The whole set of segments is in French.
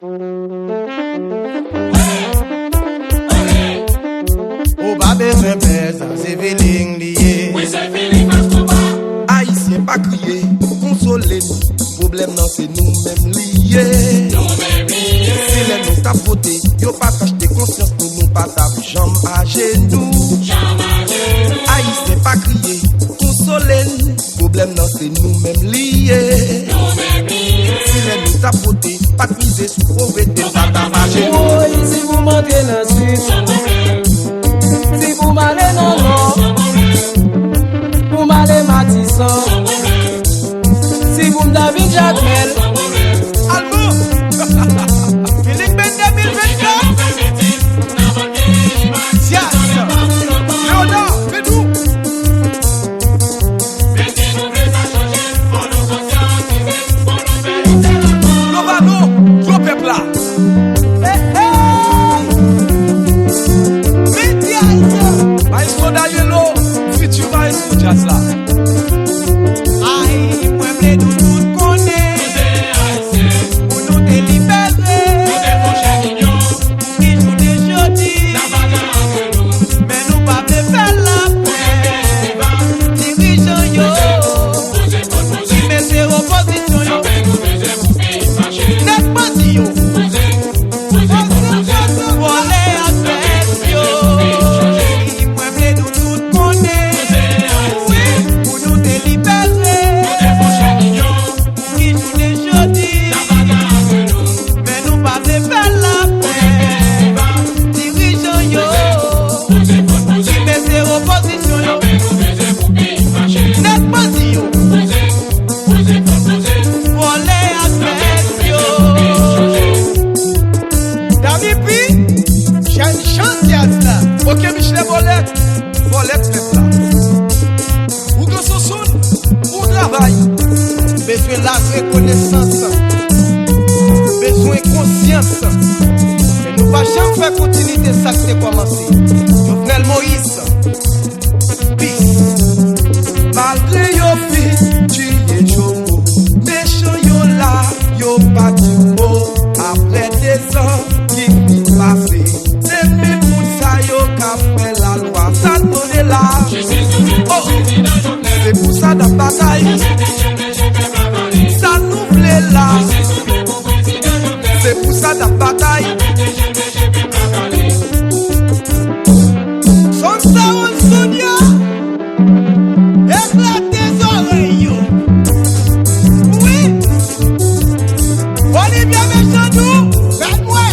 Ou pas besoin de ça, c'est feeling lié. Oui, c'est feeling parce qu'on va. Haïtien pas crier, consoler nous. Problème non c'est nous-mêmes liés. Nous-mêmes liés. Si les nous tapoter, yo partage de conscience, nous partage jambes à genoux. Jambes à genoux. Haïtien pas crier, consoler nous. Problème non c'est nous-mêmes liés. Nous-mêmes liés. Si les nous tapoter, pas de miser sur pauvreté, partage à genoux. Oui, si vous montez dans la suite, si vous m'allez non non, vous m'allez Matisson, si vous m'David Jacquel, Allô, Philippe Ben 2024, Sias, Léonard, Bédou. Lovano, tout peuple là. Maestro Danielo, futur maestro jazz là. Aïe, moi m'le tout connaît. Pour nous délibérer. Qui joue des jeudis. Mais nous pas faire la paix. Dirigeant yo. Qui met ses oppositions yo. N'est pas dit yo. Ok, Michel Bolette fait là. Ou que ce soit, ou travail, besoin de la reconnaissance, besoin de conscience. Et nous pas jamais faire continuité ça qui c'est commencé. Jovenel Moïse, peace. Malgré yo fi, tu es jomo, méchant yo là, yo pas du mot. Après des ans qui vient passer, c'est même pour ça yo qu'a fait la loi, ça donne là. Oh, c'est pour ça dans bataille, ça nous plaît là. C'est pour ça dans bataille. Son ça on sonia, éclate tes oreilles. Oui, on est bien méchant nous, faites-moi.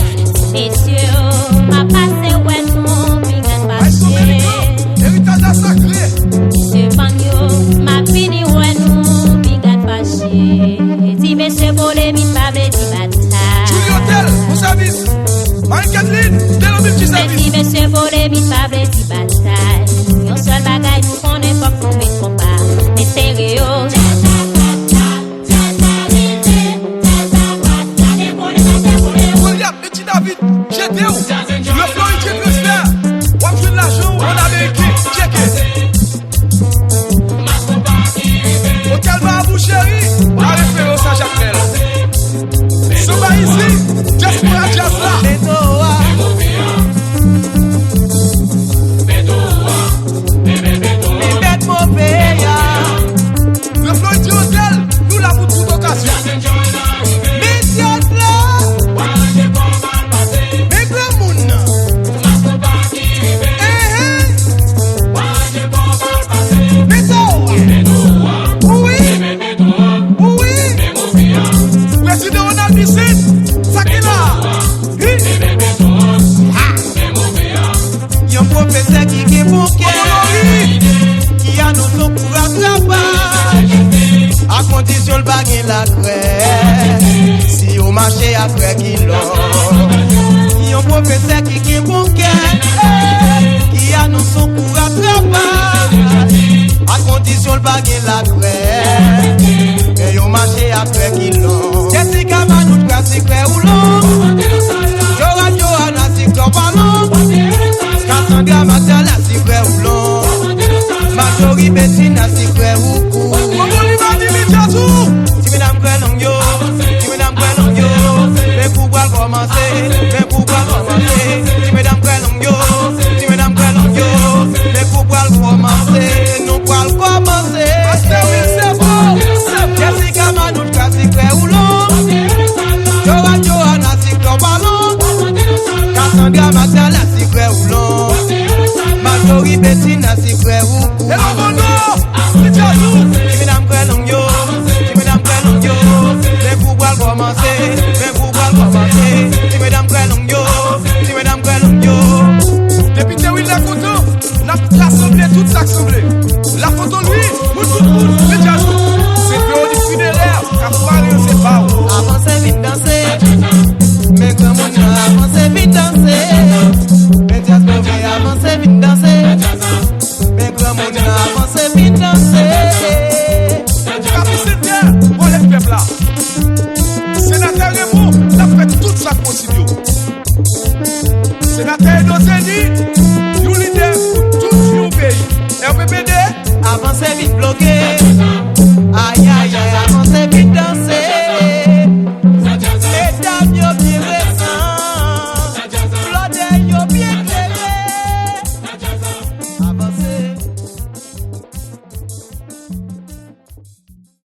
Messieurs, ma passe ouais mon pingan passé. Héritage sacré. Devant yo, ma fini ouais nous pingan passé. Si monsieur volé mi pas me di bataille. Juliotel, au service. Marie-Kathleen, dès le petit service. Si monsieur volé mi pas me di bataille. Yon seul bagay nous connaît pas pour mes combats. Mais sérieux. William, petit David, j'étais où? Le flow il tient plus faire. On a joué l'argent, on a vécu. Checké. Hôtel Barabou chéri, la référence à Jacques. Somba ici, just pour la jazz là. Le flow il tient hôtel, nous la pour toute occasion. professeur qui est bon qui a nos noms pour attraper, à condition le baguer la craie, si au marché après qu'il l'a. Il y a un professeur qui est bon qui a nos noms pour attraper, à condition le baguer la craie, et au marché après qu'il l'a. Jessica Manout, c'est clair ou non? Johanna, c'est clair ou non? Cassandra Matala si frère ou blanc, Majori Bettina si frère ou cou. Si mesdames prennent yo, mais pourquoi commencer, mais